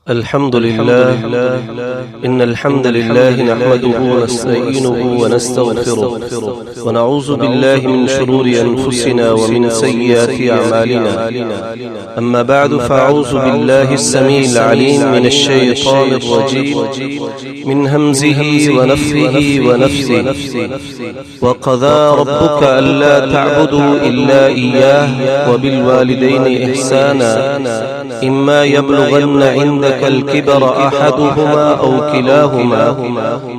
الحمد لله إن الحمد لله نحمده ونستعينه ونستغفره ونعوذ بالله من شرور أنفسنا ومن سيئات أعمالنا أما بعد فأعوذ بالله السميع العليم من الشيطان الرجيم من همزه ونفخه ونفثه وقضى ربك ألا تعبدوا إلا إياه وبالوالدين إحسانا إما يبلغن عندك الكبر أحدهما أو كلاهما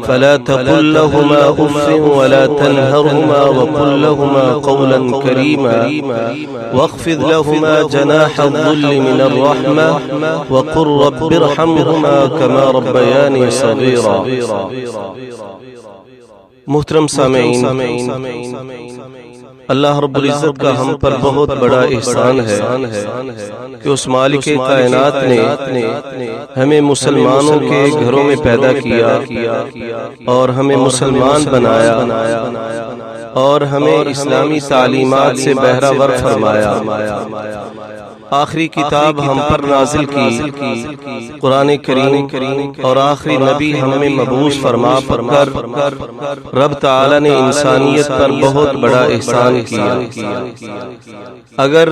فلا تقل لهما أف ولا تنهرهما وقل لهما قولا كريما واخفض لهما جناح الذل من الرحمة وقل رب ارحمهما كما ربياني صغيرا. محترم سامعین، اللہ رب العزت کا ہم پر بہت بڑا احسان ہے کہ اس مالک کائنات نے ہمیں مسلمانوں کے گھروں میں پیدا کیا اور ہمیں مسلمان بنایا اور ہمیں اسلامی تعلیمات سے بہرہ ور فرمایا. آخری کتاب ہم پر نازل کی قرآن کریم اور آخری نبی ہم میں مبعوث فرما کر رب تعالی نے انسانیت پر بہت بڑا احسان کیا. اگر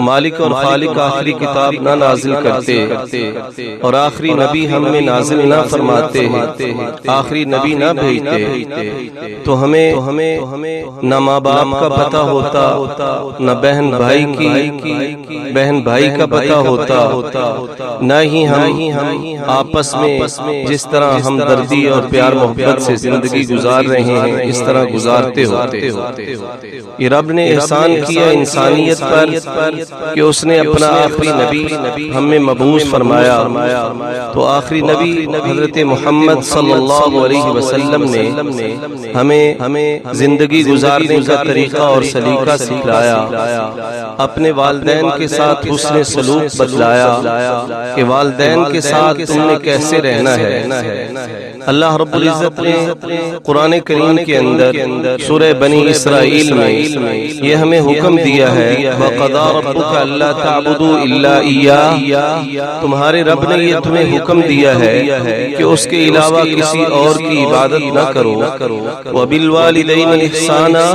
مالک اور خالق آخری کتاب نہ نازل کرتے اور آخری نبی ہم میں نازل نہ فرماتے، آخری نبی نہ بھیجتے تو ہمیں نہ ماں باپ کا پتہ ہوتا، نہ بہن بھائی کا پتہ ہوتا، نہ ہی ہم آپس میں جس طرح ہم دردی اور پیار محبت سے زندگی گزار رہے ہیں اس طرح گزارتے ہوتے. یہ رب نے احسان کیا انسانیت پر کہ اس نے اپنا آخری نبی ہم میں مبعوث فرمایا. تو آخری نبی حضرت محمد صلی اللہ علیہ وسلم نے ہمیں زندگی گزارنے کا طریقہ اور سلیقہ سکھلایا، اپنے والدین کے ساتھ حسن سلوک بتلایا کہ والدین کے ساتھ تم نے کیسے رہنا ہے. اللہ رب العزت نے قرآن کریم کے اندر سورہ بنی اسرائیل میں یہ ہمیں حکم دیا ہے وَقَضَىٰ رَبُّكَ أَلَّا تَعْبُدُوا إِلَّا إِيَّاهُ، تمہارے رب نے یہ تمہیں حکم دیا ہے کہ اس کے علاوہ کسی اور کی عبادت نہ کرو. وَبِالْوَالِدَيْنِ إِحْسَانًا،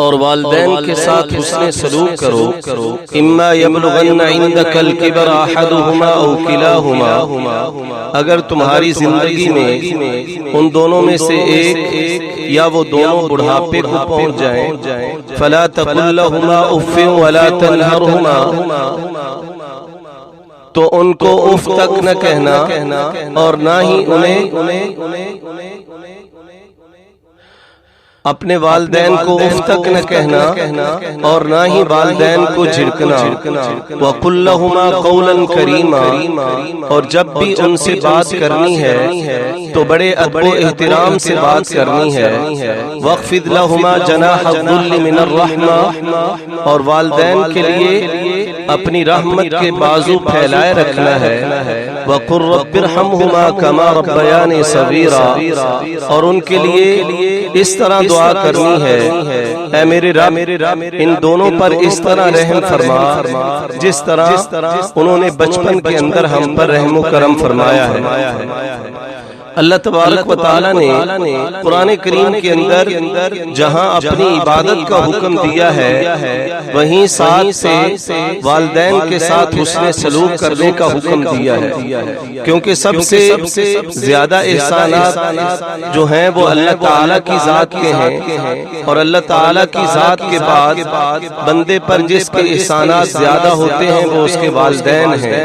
اور والدین کے ساتھ حسن سلوک کرو. اما یبلغن عندک الکبر احدہما او کلاہما، اگر تمہاری زندگی میں ان دونوں میں سے ایک یا وہ دونوں بڑھاپے کو پہنچ جائیں فلا تقل لہما اف ولا تنہرہما، تو ان کو اف تک نہ کہنا اور نہ ہی انہیں اپنے والدین کو اف تک نہ کہنا اور نہ ہی والدین کو جھڑکنا. وَقُلْ لَهُمَا قَوْلًا كَرِيمًا، اور جب بھی ان سے بات کرنی ہے تو بڑے ادب و احترام سے بات کرنی ہے. وَاخْفِضْ لَهُمَا جَنَاحَ الذُّلِّ مِنَ الرَّحْمَةِ، اور والدین کے لیے اپنی رحمت کے بازو پھیلائے رکھنا ہے. وَقُلْ رَبِّ ارْحَمْهُمَا كَمَا رَبَّيَانِي صَغِيرًا، اور ان کے لیے اس طرح دعا کرنی ہے اے میرے رب ان دونوں پر اس طرح رحم فرما جس طرح انہوں نے بچپن کے اندر ہم پر رحم و کرم فرمایا ہے. اللہ تبارک و تعالی نے قرآن کریم کے اندر جہاں اپنی عبادت کا حکم دیا ہے وہیں ساتھ سے والدین کے ساتھ حسن سلوک کرنے کا حکم دیا ہے، کیونکہ سب سے زیادہ احسانات جو ہیں وہ اللہ تعالی کی ذات کے ہیں، اور اللہ تعالی کی ذات کے بعد بندے پر جس کے احسانات زیادہ ہوتے ہیں وہ اس کے والدین ہیں.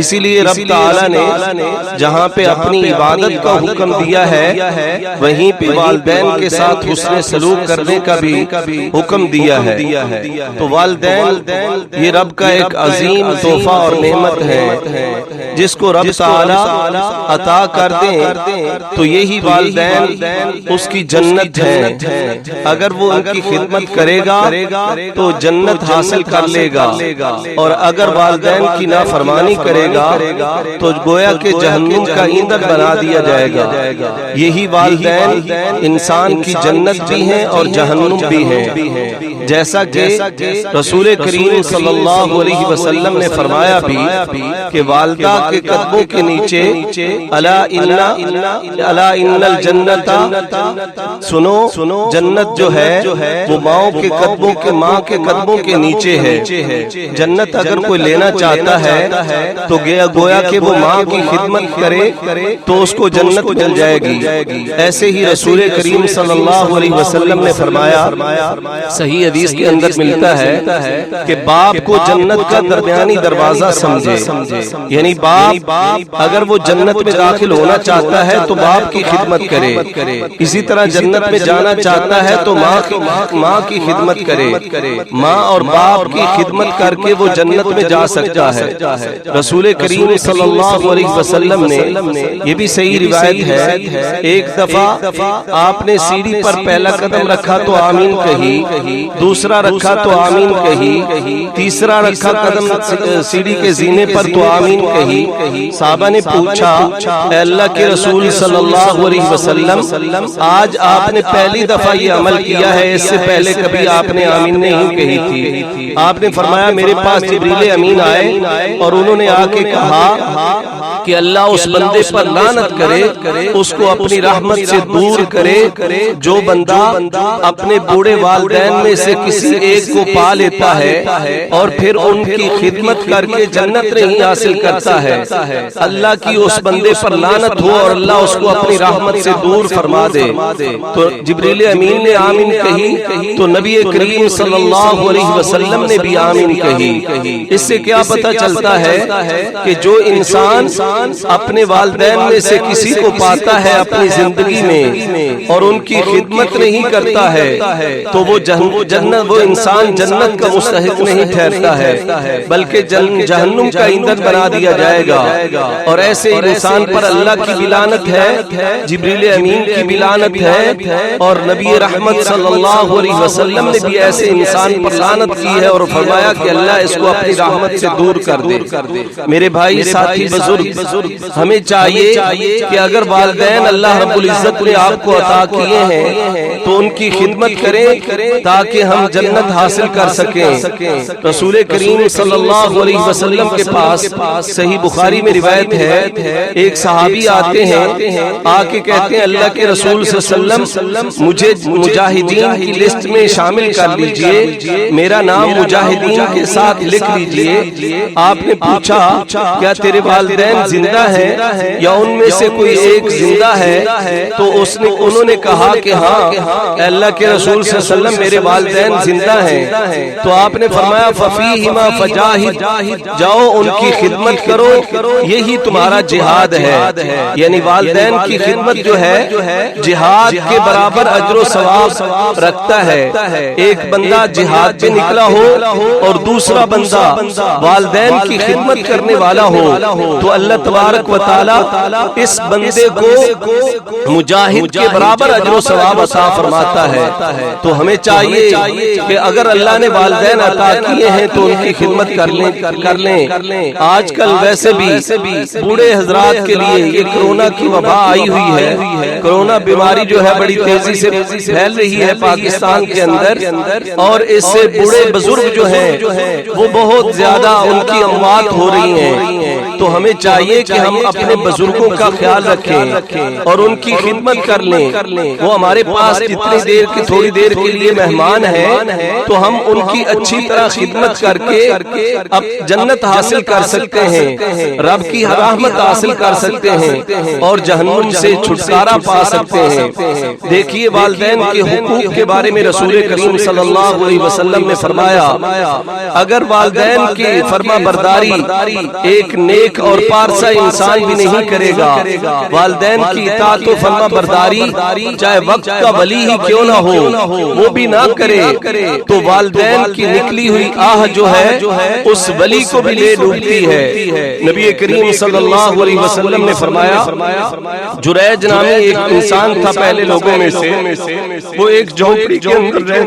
اسی لیے رب تعالی نے جہاں پہ اپنی عبادت کا حکم دیا ہے وہیں پہ والدین کے ساتھ حسن سلوک کرنے کا بھی حکم دیا ہے. تو والدین یہ رب کا ایک عظیم تحفہ اور نعمت ہے جس کو رب تعالی عطا کر دیں تو یہی والدین اس کی جنت ہے. اگر وہ ان کی خدمت کرے گا تو جنت حاصل کر لے گا، اور اگر والدین کی نافرمانی کرے گا تو گویا کہ جہنم کا ایندھن بنا دیا دیا جائے گا۔ یہی والدین انسان کی جنت بھی ہیں اور جہنم بھی ہیں، جیسا کہ رسول کریم صلی اللہ علیہ وسلم نے فرمایا بھی کہ والدہ کے قدموں کے نیچے الا ان الجنت، سنو جنت جو ہے وہ ماں کے قدموں کے نیچے ہے۔ جنت اگر کوئی لینا چاہتا ہے تو گویا کہ وہ ماں کی خدمت کرے تو اس کو جنت مل جائے گی۔ ایسے ہی رسول کریم صلی اللہ علیہ وسلم نے فرمایا، صحیح حدیث کے اندر ملتا ہے کہ باپ کو جنت کا درمیانی دروازہ سمجھے، یعنی باپ اگر وہ جنت میں داخل ہونا چاہتا ہے تو باپ کی خدمت کرے، اسی طرح جنت میں جانا چاہتا ہے تو ماں کی خدمت کرے۔ ماں اور باپ کی خدمت کر کے وہ جنت میں جا سکتا ہے۔ رسول کریم صلی اللہ علیہ وسلم نے، یہ بھی صحیح روایت ہے، ایک دفعہ آپ نے سیڑھی پر پہلا قدم رکھا تو آمین کہی، دوسرا رکھا تو آمین کہی، تیسرا رکھا قدم سیڑھی کے زینے پر تو آمین کہی۔ صحابہ نے پوچھا، اے اللہ کے رسول صلی اللہ علیہ وسلم، آج آپ نے پہلی دفعہ یہ عمل کیا ہے، اس سے پہلے کبھی آپ نے آمین نہیں کہی تھی۔ آپ نے فرمایا، میرے پاس جبریل امین آئے اور انہوں نے آ کے کہا کہ اللہ اس بندے پر لعنت کرے، اس کو اپنی رحمت سے دور کرے جو بندہ اپنے بوڑھے والدین میں سے کسی ایک کو پا لیتا ہے اور پھر ان کی خدمت کر کے جنت نہیں حاصل کرتا ہے۔ اللہ کی اس بندے پر لعنت ہو اور اللہ اس کو اپنی رحمت سے دور فرما دے۔ تو جبریل امین نے آمین کہی تو نبی کریم صلی اللہ علیہ وسلم نے بھی آمین کہی۔ اس سے کیا پتہ چلتا ہے کہ جو انسان اپنے والدین میں سے کسی کو پاتا ہے اپنی زندگی میں اور ان کی خدمت نہیں کرتا ہے تو وہ انسان جنت کا مستحق نہیں ٹھہرتا ہے بلکہ جہنم کا ایندھن بنا دیا جائے گا۔ اور ایسے انسان پر اللہ کی بھی لعنت ہے، جبریل امین کی بھی لعنت ہے، اور نبی رحمت صلی اللہ علیہ وسلم نے بھی ایسے انسان پر لعنت کی ہے اور فرمایا کہ اللہ اس کو اپنی رحمت سے دور کر دے۔ میرے بھائی، ساتھی، بزرگ، ہمیں چاہیے کہ اگر والدین اللہ رب العزت نے آپ کو عطا کیے ہیں تو ان کی خدمت کریں تاکہ ہم جنت حاصل کر سکیں۔ رسول کریم صلی اللہ علیہ وسلم کے پاس صحیح بخاری میں روایت ہے، ایک صحابی آتے ہیں، آ کے کہتے ہیں اللہ کے رسول صلی اللہ علیہ وسلم مجھے مجاہدین کی لسٹ میں شامل کر لیجئے، میرا نام مجاہدین کے ساتھ لکھ لیجئے۔ آپ نے پوچھا کیا تیرے والدین زندہ ہیں یا ان میں سے کوئی ایک زندہ ہے؟ تو انہوں نے کہا کہ ہاں اللہ کے رسول صلی اللہ علیہ وسلم میرے والدین زندہ ہیں۔ تو آپ نے فرمایا ففیہما فجاہد، جاؤ ان کی خدمت کرو، یہی تمہارا جہاد ہے۔ یعنی والدین کی خدمت جو ہے جہاد کے برابر اجر و ثواب رکھتا ہے۔ ایک بندہ جہاد پہ نکلا ہو اور دوسرا بندہ والدین کی خدمت کرنے والا ہو تو اللہ تبارک و تعالی اس بندے کو مجاہد کے برابر اجر و ثواب عطا فرماتا ہے۔ تو ہمیں چاہیے کہ اگر اللہ نے والدین عطا کیے ہیں تو ان کی خدمت کر لیں۔ آج کل ویسے بھی بوڑھے حضرات کے لیے یہ کرونا کی وبا آئی ہوئی ہے، کرونا بیماری جو ہے بڑی تیزی سے پھیل رہی ہے پاکستان کے اندر، اور اس سے بوڑھے بزرگ جو ہیں وہ بہت زیادہ ان کی اموات ہو رہی ہیں۔ تو ہمیں چاہیے کہ ہم اپنے بزرگوں کا خیال رکھیں اور ان کی خدمت کر لیں۔ وہ ہمارے پاس جتنی دیر کی تھوڑی دیر کے لیے مہمان ہیں تو ہم ان کی اچھی طرح خدمت کر کے اب جنت حاصل کر سکتے ہیں، رب کی رحمت حاصل کر سکتے ہیں اور جہنم سے چھٹکارا پا سکتے ہیں۔ دیکھیے والدین کے حقوق کے بارے میں رسول کریم صلی اللہ علیہ وسلم نے فرمایا، اگر والدین کی فرما برداری ایک نیک اور پارسا انسان بھی نہیں کرے گا، والدین کی اطاعت و فرما برداری چاہے وقت کا ولی ہی کیوں نہ ہو وہ بھی نہ کرے تو والدین کی نکلی ہوئی آہ جو ہے اس ولی کو بھی لے ڈوبتی ہے۔ نبی کریم صلی اللہ علیہ وسلم نے فرمایا، جریج نامی ایک انسان تھا پہلے لوگوں میں سے، وہ ایک جھونپڑی کے اندر رہ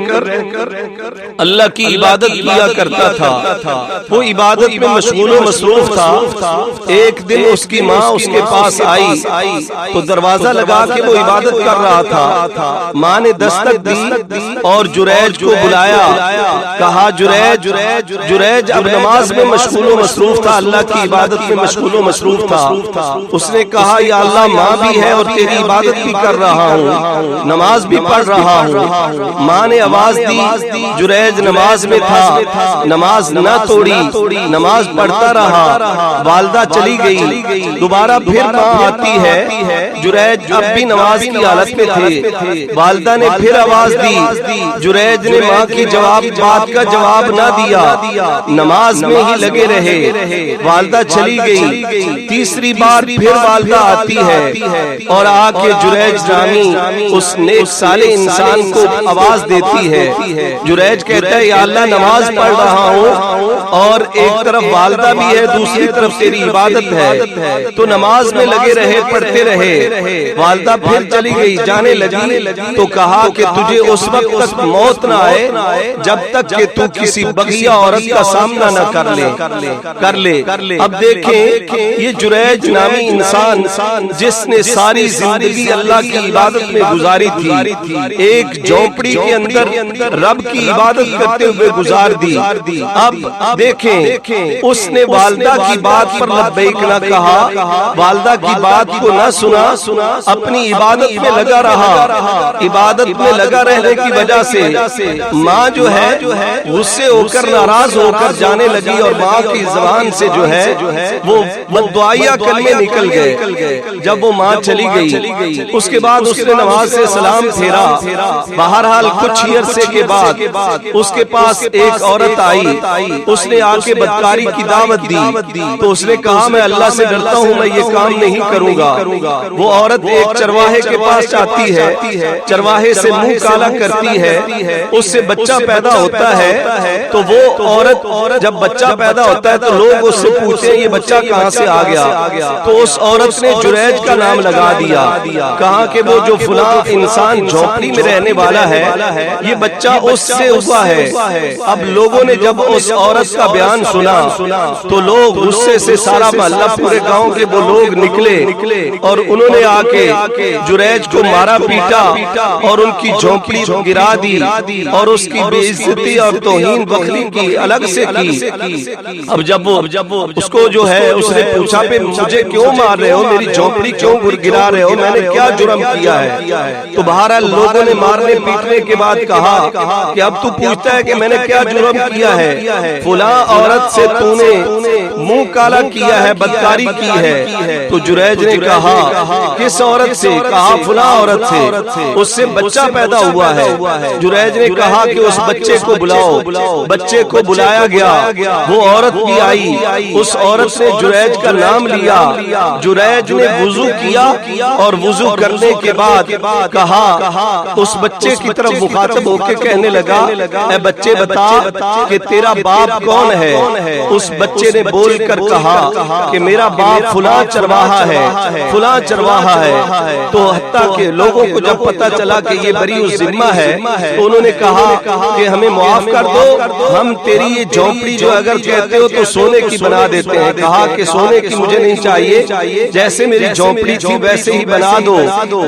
کر اللہ کی عبادت کیا کرتا تھا، وہ عبادت میں مشغول و مصروف تھا۔ ایک دن اس کی ماں اس کے پاس آئی تو دروازہ لگا کے وہ عبادت کر رہا تھا۔ ماں نے دستک دی اور جریج کو بلایا، کہا جریج اب نماز میں مشغول و مصروف تھا، اللہ کی عبادت میں مشغول و مصروف تھا۔ اس نے کہا یا اللہ ماں بھی ہے اور تیری عبادت بھی کر رہا ہوں، نماز بھی پڑھ رہا ہوں۔ ماں نے آواز دی، جریج نماز میں تھا، نماز نہ توڑی، نماز پڑھتا رہا۔ والدہ چلی گئی، دوبارہ پھر ماں آتی ہے، جریج اب بھی نماز کی حالت میں تھے۔ والدہ نے پھر آواز دی، جریج نے ماں کی بات کا جواب نہ دیا، نماز میں ہی لگے رہے۔ والدہ چلی گئی، تیسری بار پھر والدہ آتی ہے اور آ کے جریج نامی اس نیک صالح انسان کو آواز دیتی ہے۔ جریج کہتا ہے یا اللہ نماز پڑھ رہا ہوں اور ایک طرف والدہ بھی ہے، دوسری طرف تیری عبادت ہے، تو نماز میں لگے رہے، پڑھتے رہے۔ والدہ پھر چلی گئی، جانے لگی تو کہا کہ تجھے اس وقت تک موت نہ آئے جب تک کہ تو کسی بغیہ عورت کا سامنا نہ کر لے۔ اب دیکھیں یہ جریج نامی انسان جس نے ساری زندگی اللہ کی عبادت میں گزاری تھی، ایک جھونپڑی کے اندر رب کی عبادت کرتے ہوئے گزار دی۔ اب دیکھیں اس نے والدہ کی بات پر لبیک نہ کہا، والدہ کی بات کو نہ سنا، اپنی عبادت میں لگا رہا۔ عبادت میں لگا رہنے کی وجہ سے ماں جو ہے غصے ہو کر ناراض ہو کر جانے لگی اور ماں کی زبان سے جو ہے وہ بددعائیہ کلمے نکل گئے۔ جب وہ ماں چلی گئی اس کے بعد اس نے نماز سے سلام پھیرا۔ بہرحال کچھ ہی عرصے کے بعد اس کے پاس ایک عورت آئی، اس نے آ کے بدکاری کی دعوت دی تو اس نے کہا میں اللہ سے ڈرتا ہوں، میں یہ کام نہیں کروں گا۔ وہ عورت ایک چرواہے کے پاس جاتی ہے، چرواہے سے منہ کالا کرتی ہے، اس سے بچہ پیدا ہوتا ہے تو وہ عورت جب بچہ پیدا ہوتا ہے تو لوگ اس سے پوچھتے ہیں یہ بچہ کہاں سے آ گیا، تو اس عورت نے جریج کا نام لگا دیا، کہا کہ وہ جو فلاں انسان جھونپڑی میں رہنے والا ہے یہ بچہ اس سے ہوا ہے۔ اب لوگوں نے جب اس عورت کا بیان سنا تو لوگ غصے سے سارا محلہ پورے گاؤں کے وہ لوگ نکلے اور انہوں نے آ کے جریج کو مارا پیٹا اور ان کی جھونپڑی گرا دی اور اس کی بے عزتی اور توہین بخلی کی الگ سے کی۔ اب جب وہ اس کو جو ہے اس نے پوچھا پہ مجھے کیوں مار رہے ہو، میری جھونپڑی کیوں گرا رہے ہو، میں نے کیا جرم کیا ہے؟ تو بہرحال لوگوں نے مارنے پیٹنے کے بعد کہا کہ اب تو پوچھتا ہے کہ میں نے کیا جرم کیا ہے، فلاں عورت سے تو نے منہ کالا کیا ہے، بدکاری کی ہے۔ تو جریج نے کہا کس عورت سے؟ کہا فلاں عورت سے، اس سے بچہ پیدا ہوا ہے۔ جریج نے کہا کہ اس بچے کو بلاؤ، بچے کو بلایا گیا، وہ عورت بھی آئی، اس عورت نے جریج کا نام لیا، جریج نے وضو کیا اور وضو کرنے کے بعد کہا اس بچے کی طرف مخاطب ہو کے کہنے لگا اے بچے بتا کہ تیرا باپ کون ہے؟ اس بچے نے بول کر کہا کہ میرا باپ فلاں چرواہا ہے، فلاں چرواہا ہے۔ تو حتیٰ کہ لوگوں کو جب پتا چلا کہ یہ بری الذمہ ہے تو انہوں نے کہا کہ ہمیں معاف کر دو، ہم تیری یہ جھونپڑی جو اگر کہتے ہو تو سونے کی بنا دیتے ہیں۔ کہا کہ سونے کی مجھے نہیں چاہیے، جیسے میری جھونپڑی تھی ویسے ہی بنا دو۔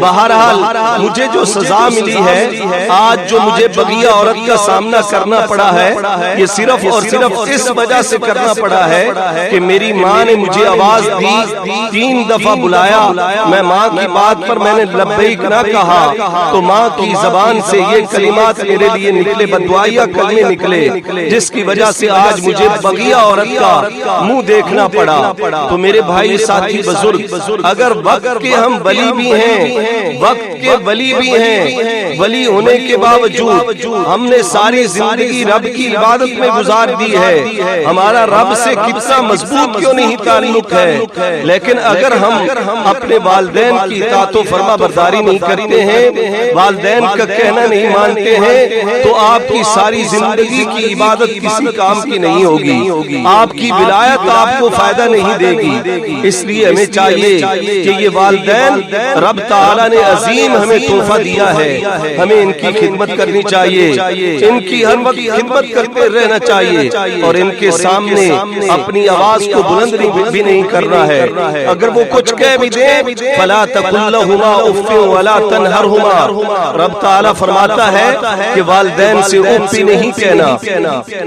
بہرحال مجھے جو سزا ملی ہے، آج جو مجھے بغیہ عورت کا سامنا کرنا پڑا ہے، یہ صرف اور صرف اس وجہ سے کرنا پڑا ہے کہ میری ماں نے مجھے آواز دی، 3 دفعہ بلایا، میں ماں کی بات پر میں نے لبیک نہ کہا تو ماں کی زبان سے یہ کلمات میرے لیے نکلے، بددعائیہ کلمے نکلے، جس کی وجہ سے آج مجھے بغیہ عورت کا منہ دیکھنا پڑا۔ تو میرے بھائی ساتھی بزرگ، اگر وقت کے ہم ولی بھی ہیں، وقت کے ولی بھی ہیں، ولی ہونے کے باوجود ہم نے ساری زندگی رب کی عبادت میں گزار دی ہے، ہمارا رب سے کتنا مضبوط کیوں نہیں تعلق ہے، لیکن اگر ہم اپنے والدین کی اطاعت و فرما برداری نہیں کرتے ہیں، والدین کا کہنا نہیں مانتے ہیں، تو آپ کی ساری زندگی کی عبادت کسی کام کی نہیں ہوگی، آپ کی ولایت آپ کو فائدہ نہیں دے گی۔ اس لیے ہمیں چاہیے کہ یہ والدین رب تعالیٰ نے عظیم ہمیں تحفہ دیا ہے، ہمیں ان کی خدمت کرنی چاہیے، ان کی ہر وقت خدمت کرتے رہنا چاہیے، اور ان کے سامنے اپنی آواز کو بلند بھی نہیں کرنا ہے۔ اگر وہ کچھ کہہ بھی دیں فلا تقل لہما اف ولا تنہرہما، رب تعالیٰ فرماتا ہے کہ والدین سے اف بھی نہیں کہنا۔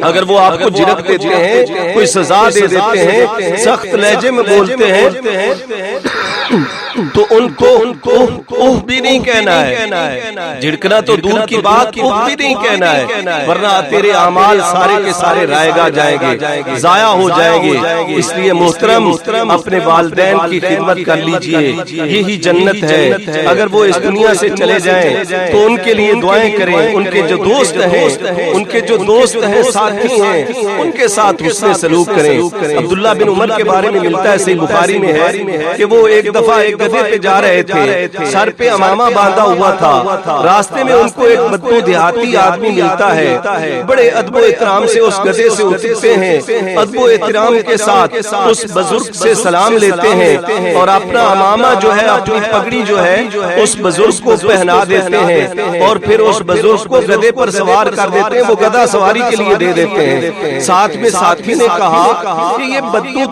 اگر وہ آپ کو جھڑک دیتے ہیں، کوئی سزا دے دیتے ہیں، سخت لہجے میں بولتے ہیں، تو ان کو اوہ بھی نہیں کہنا ہے، جھڑکنا تو دور کی بات، اوہ بھی نہیں کہنا ہے، ورنہ تیرے اعمال سارے کے سارے رائگاں جائیں گے، ضائع ہو جائیں گے۔ اس لیے محترم اپنے والدین کی خدمت کر لیجئے، یہی جنت ہے۔ اگر وہ اس دنیا سے چلے جائیں تو ان کے لیے دعائیں کریں، ان کے جو دوست ہیں، ساتھی ہیں، ان کے ساتھ حسن سلوک کریں۔ عبداللہ بن عمر کے بارے میں ملتا ہے، صحیح بخاری میں ہے کہ وہ ایک دفعہ ایک گدھے پہ جا رہے تھے، سر پہ امامہ باندھا ہوا تھا، راستے میں ان کو ایک بدو دیہاتی آدمی ملتا ہے، بڑے ادب و احترام سے اس گدھے سے اترتے ہیں، ادب و احترام کے ساتھ اس بزرگ سے سلام لیتے ہیں، اور اپنا امامہ جو ہے، اپنی پگڑی جو ہے اس بزرگ کو پہنا دیتے ہیں، اور پھر اس بزرگ کو گدھے پر سوار کر دیتے ہیں، وہ گدھا سواری کے لیے دے دیتے ہیں۔ ساتھ میں ساتھی نے کہا کہ یہ بدو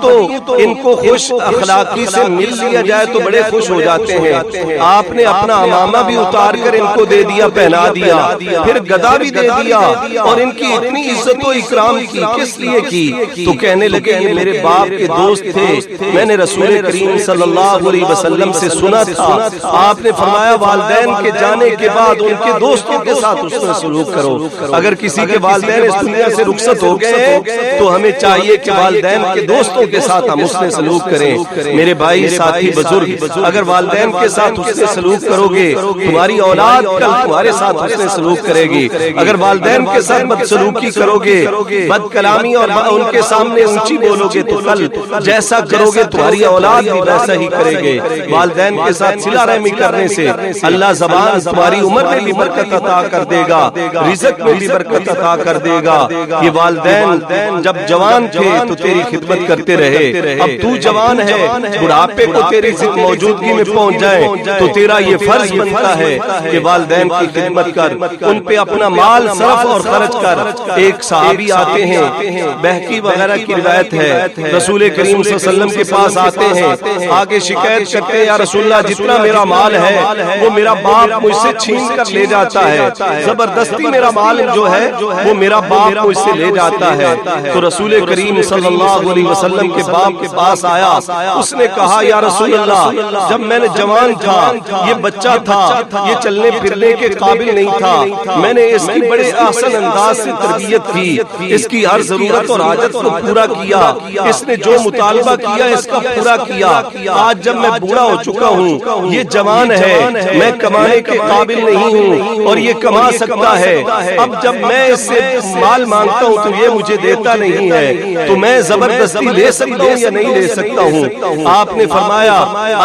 تو ان کو خوش اخلاقی سے مل لیا جائے تو بڑے خوش ہو جاتے ہیں، آپ نے اپنا امامہ بھی اتار کر ان کو دے دیا، پہنا دیا، پھر گدا بھی دے دیا، اور ان کی اتنی عزت و اکرام کی، کس لیے کی؟ تو کہنے لگے یہ میرے باپ کے دوست تھے، میں نے رسول کریم صلی اللہ علیہ وسلم سے سنا تھا، آپ نے فرمایا والدین کے جانے کے بعد ان کے دوستوں کے ساتھ حسن سلوک کرو۔ اگر کسی کے والدین اس دنیا سے رخصت ہو گئے تو ہمیں چاہیے کہ والدین کے دوستوں کے ساتھ ہم حسن سلوک کریں۔ میرے بھائی ساتھی بزرگ، اگر والدین کے ساتھ حسن سلوک کرو گے تمہاری اولاد کل تمہارے ساتھ حسن سلوک کرے گی، اگر والدین کے ساتھ بد سلوکی کرو گے، بد کلامی اور ان کے سامنے اونچی بولو گے تو کل جیسا کرو گے تمہاری اولاد بھی ویسا ہی کرے گے۔ والدین کے ساتھ صلہ رحمی کرنے سے اللہ زبان تمہاری عمر میں بھی برکت عطا کر دے گا، رزق میں بھی برکت عطا کر دے گا۔ یہ والدین جب جوان تھے تو تیری خدمت کرتے رہے، اب تو جوان ہے، بڑھاپے کو تیری موجودگی میں پہنچ جائے تو تیرا یہ فرض بنتا ہے کہ والدین کی خدمت کر، ان پہ اپنا مال صرف اور خرچ کر۔ ایک صحابی آتے ہیں، بہقی وغیرہ کی روایت ہے، رسول کریم صلی اللہ علیہ وسلم کے پاس آتے ہیں، آگے شکایت کرتے ہیں یا رسول اللہ جتنا میرا مال ہے وہ میرا باپ مجھ سے چھین کر لے جاتا ہے، زبردستی میرا مال جو ہے وہ میرا باپ مجھ سے لے جاتا ہے۔ تو رسول کریم صلی اللہ علیہ وسلم کے باپ کے پاس آیا، اس نے کہا یا رسول اللہ جب میں نے جوان تھا، یہ بچہ تھا، یہ چلنے پھرنے کے قابل نہیں تھا، میں نے اس کی بڑے احسن انداز سے تربیت کی، اس کی ہر ضرورت اور حاجت کو پورا کیا، اس نے جو مطالبہ کیا اس کا پورا کیا۔ آج جب میں بوڑھا ہو چکا ہوں، یہ جوان ہے، میں کمانے کے قابل نہیں ہوں اور یہ کما سکتا ہے، اب جب میں اس سے مال مانگتا ہوں تو یہ مجھے دیتا نہیں ہے، تو میں زبردستی لے سکتا ہوں یا نہیں لے سکتا ہوں؟ آپ نے فرمایا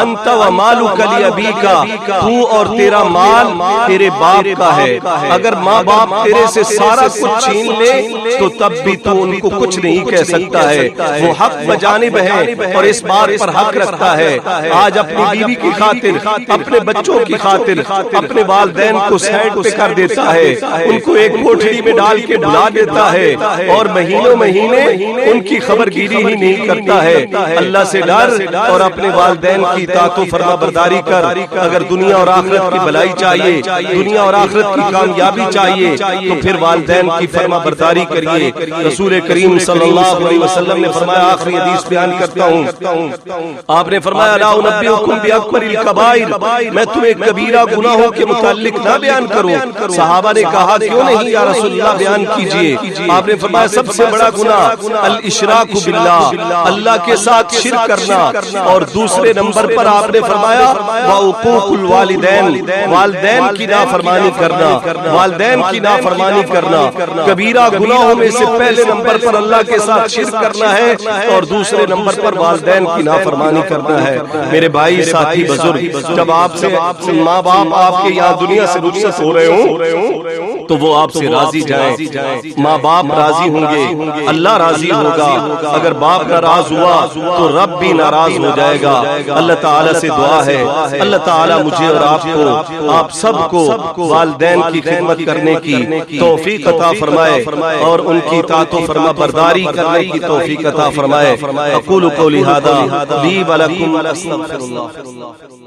انت و مالک لابیک، تو اور تیرا مال تیرے باپ کا ہے، اگر ماں باپ تیرے سے سارا کچھ چھین لے تو تب بھی تو ان کو کچھ نہیں کہہ سکتا ہے، وہ حق بجانب ہے اور اس بات پر حق رکھتا ہے۔ آج اپنی بیوی کی خاطر، اپنے بچوں کی خاطر اپنے والدین کو سائڈ پہ کر دیتا ہے، ان کو ایک کوٹھڑی میں ڈال کے بلا دیتا ہے اور مہینوں مہینے ان کی خبر گیری ہی نہیں کرتا ہے۔ اللہ سے ڈر اور اپنے والدین کی اطاعت و فرما برداری کر۔ اگر دنیا اور آخرت کی بھلائی چاہیے، دنیا اور آخرت کی کامیابی چاہیے تو پھر والدین کی فرما برداری کریے۔ رسول کریم صلی اللہ علیہ وسلم نے فرمایا، آخری حدیث بیان کرتا ہوں، آپ نے فرمایا لا انبئکم باکبر الکبائر، میں تمہیں کبیرہ گناہوں کے متعلق نہ بیان کروں؟ صحابہ نے کہا کیوں نہیں یا رسول اللہ، بیان کیجئے۔ آپ نے فرمایا سب سے بڑا گناہ الاشراک باللہ، اللہ کے ساتھ شرک کرنا، اور دوسرے نمبر پر آپ نے فرمایا وعقوق الوالدین، والدین کی نافرمانی کرنا، والدین کی نافرمانی کرنا۔ کبیرہ گناہوں میں سے پہلے نمبر پر اللہ کے ساتھ شرک کرنا ہے اور دوسرے نمبر پر والدین کی نافرمانی کرنا ہے۔ میرے بھائی ساتھی بزرگ، جب آپ سے ماں باپ آپ کے یہاں دنیا سے رخصت ہو رہے ہوں تو وہ آپ سے راضی جائیں، ماں باپ راضی ہوں گے، اللہ راضی ہوگا، اگر باپ ناراض ہوا تو رب بھی ناراض ہو جائے گا۔ اللہ تعالی تعالیٰ سے دعا ہے اللہ تعالیٰ مجھے اور آپ کو آپ سب کو والدین کی خدمت کرنے کی توفیق عطا فرمائے اور ان کی اطاعت و فرما برداری کرنے کی توفیق عطا فرمائے۔ اقول قولی ھذا لی ولکم استغفر اللہ۔